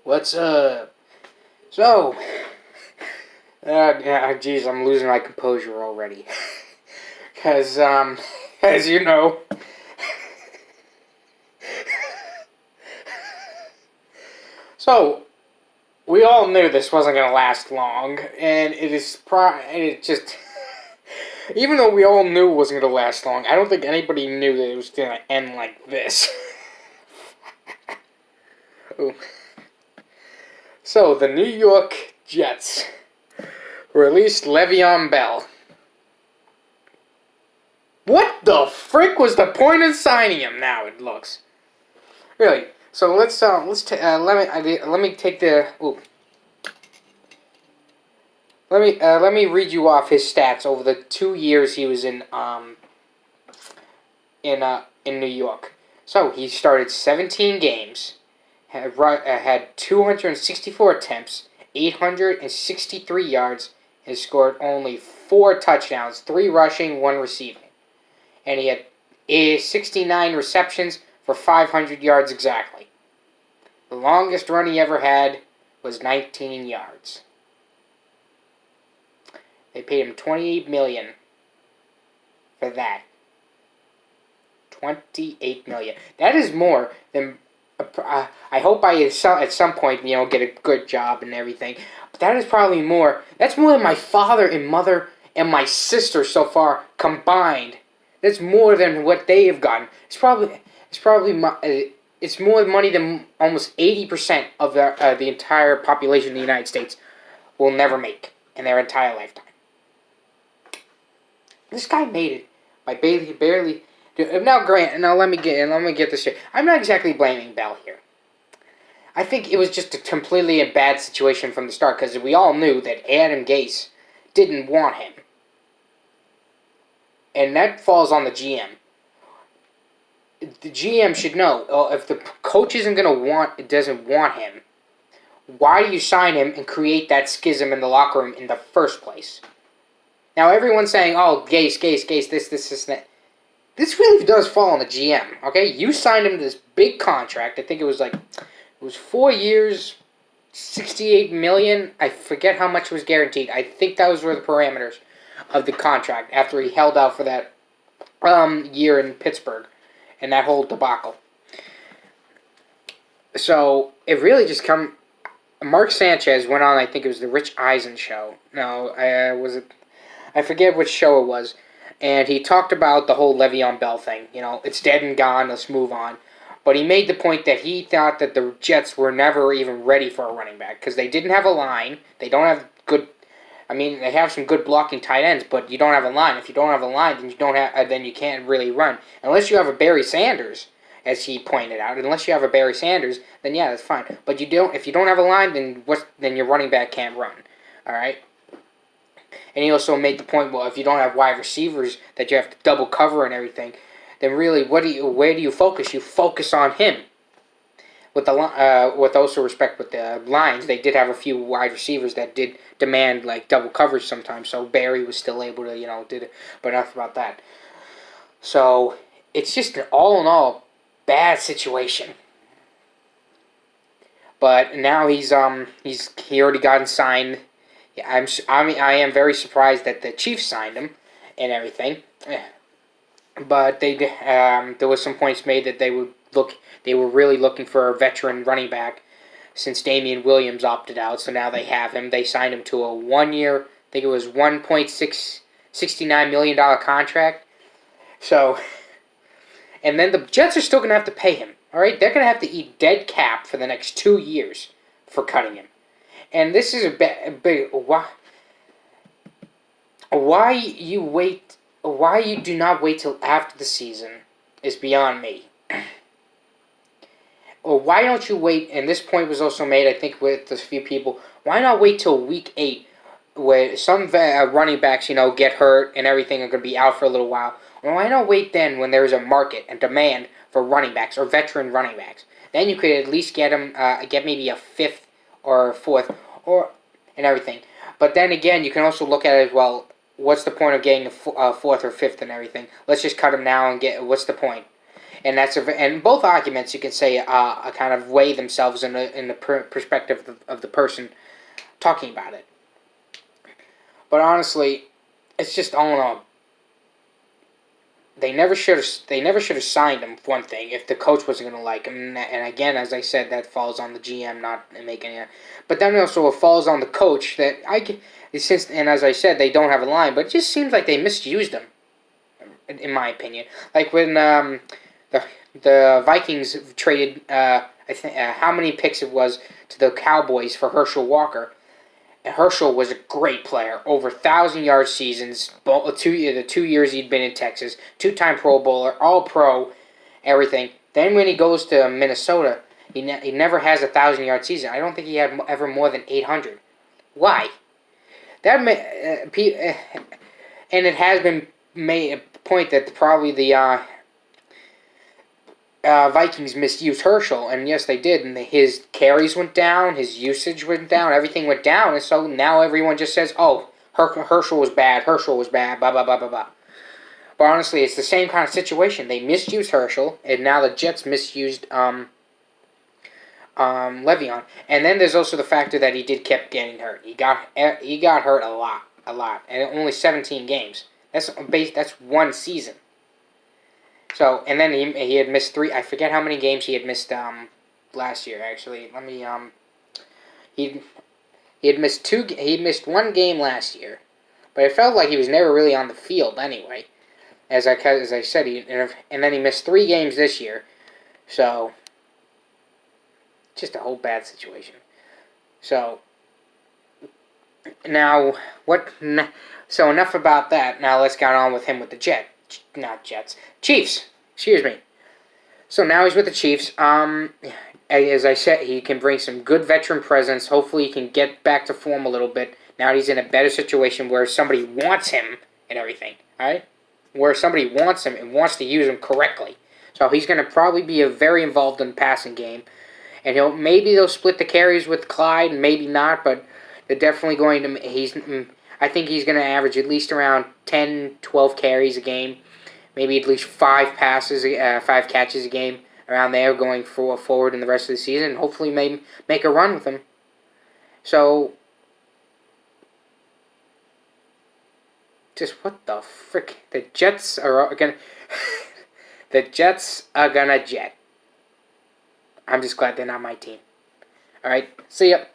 What's up? So, geez, I'm losing my composure already. Because, as you know, so, we all knew this wasn't going to last long, and it just, even though we all knew it wasn't going to last long, I don't think anybody knew that it was going to end like this. Ooh. So, the New York Jets released Le'Veon Bell. What the frick was the point in signing him? Now it looks really. So let me take the. Ooh. Let me read you off his stats over the 2 years he was in New York. So he started 17 games, had 264 attempts, 863 yards, and scored only 4 touchdowns, 3 rushing, 1 receiving. And he had 69 receptions for 500 yards exactly. The longest run he ever had was 19 yards. They paid him $28 million for that. $28 million. That is more than. I hope I at some point get a good job and everything. But that is probably more. That's more than my father and mother and my sister so far combined. That's more than what they have gotten. It's more money than almost 80% of the entire population of the United States will never make in their entire lifetime. This guy made it by barely. Now, let me get this straight. I'm not exactly blaming Bell here. I think it was just a completely bad situation from the start because we all knew that Adam Gase didn't want him. And that falls on the GM. The GM should know if the coach doesn't want him, why do you sign him and create that schism in the locker room in the first place? Now everyone's saying, "Oh, Gase, this, that." This really does fall on the GM. Okay, you signed him to this big contract. I think it was 4 years, $68 million. I forget how much was guaranteed. I think those were the parameters of the contract after he held out for that year in Pittsburgh and that whole debacle. So it really just Mark Sanchez went on. I think it was the Rich Eisen show. No, I forget which show it was, and he talked about the whole Le'Veon Bell thing. It's dead and gone. Let's move on. But he made the point that he thought that the Jets were never even ready for a running back because they didn't have a line. They don't have good. I mean, they have some good blocking tight ends, but you don't have a line. If you don't have a line, then you can't really run unless you have a Barry Sanders, as he pointed out. Unless you have a Barry Sanders, then yeah, that's fine. But you don't. If you don't have a line, then your running back can't run. All right. And he also made the point, well, if you don't have wide receivers that you have to double cover and everything, then really, where do you focus? You focus on him. With also respect with the lines, they did have a few wide receivers that did demand like double coverage sometimes. So Barry was still able to did it, but enough about that. So it's just an all in all bad situation. But now he already gotten signed. Yeah, I am very surprised that the Chiefs signed him and everything. But there was some points made that they were really looking for a veteran running back since Damian Williams opted out. So now they have him. They signed him to a 1 year, I think it was $1.69 million contract. So, and then the Jets are still going to have to pay him. All right, they're going to have to eat dead cap for the next 2 years for cutting him. And this is a big why you do not wait till after the season is beyond me. Or why don't you wait? And this point was also made, I think, with a few people. Why not wait till week 8, where some running backs, get hurt and everything are going to be out for a little while? Or why not wait then when there is a market and demand for running backs or veteran running backs? Then you could at least get maybe a 5th or a 4th and everything. But then again, you can also look at it as well. What's the point of getting a 4th or 5th and everything? Let's just cut him now and what's the point? and both arguments you can say kind of weigh themselves in the perspective of the person talking about it. But honestly, it's just all in all, they never should have signed him. For one thing, if the coach wasn't going to like him, and again, as I said, that falls on the GM not making it. But then also it falls on the coach that since, and as I said, they don't have a line, but it just seems like they misused him, in my opinion. Like when the Vikings traded, I think how many picks it was to the Cowboys for Herschel Walker. And Herschel was a great player, over 1,000-yard seasons. The 2 years he'd been in Texas, 2-time Pro Bowler, All Pro, everything. Then when he goes to Minnesota, he never has a 1,000-yard season. I don't think he had ever more than 800. Why? That and it has been made a point that probably the Vikings misused Herschel, and yes, they did. And his carries went down, his usage went down, everything went down, and so now everyone just says, "Oh, Herschel was bad. Herschel was bad." Blah blah blah blah blah. But honestly, it's the same kind of situation. They misused Herschel, and now the Jets misused Le'Veon. And then there's also the factor that he kept getting hurt. He got hurt a lot, and only 17 games. That's one season. So, and then he had missed 3. I forget how many games he had missed last year. Actually, let me he had missed 2. He missed 1 game last year, but it felt like he was never really on the field anyway. As I said, and then he missed 3 games this year. So, just a whole bad situation. So now what? So enough about that. Now let's get on with him with the Chiefs. Excuse me. So now he's with the Chiefs. As I said, he can bring some good veteran presence. Hopefully he can get back to form a little bit. Now he's in a better situation where somebody wants him and everything. Alright? Where somebody wants him and wants to use him correctly. So he's going to probably be very involved in the passing game. And maybe they'll split the carries with Clyde, maybe not, but they're definitely going to... I think he's going to average at least around 10, 12 carries a game. Maybe at least 5 catches a game around there going forward in the rest of the season. And hopefully maybe make a run with him. So, just what the frick? The Jets are going to... The Jets are going to jet. I'm just glad they're not my team. Alright, see ya.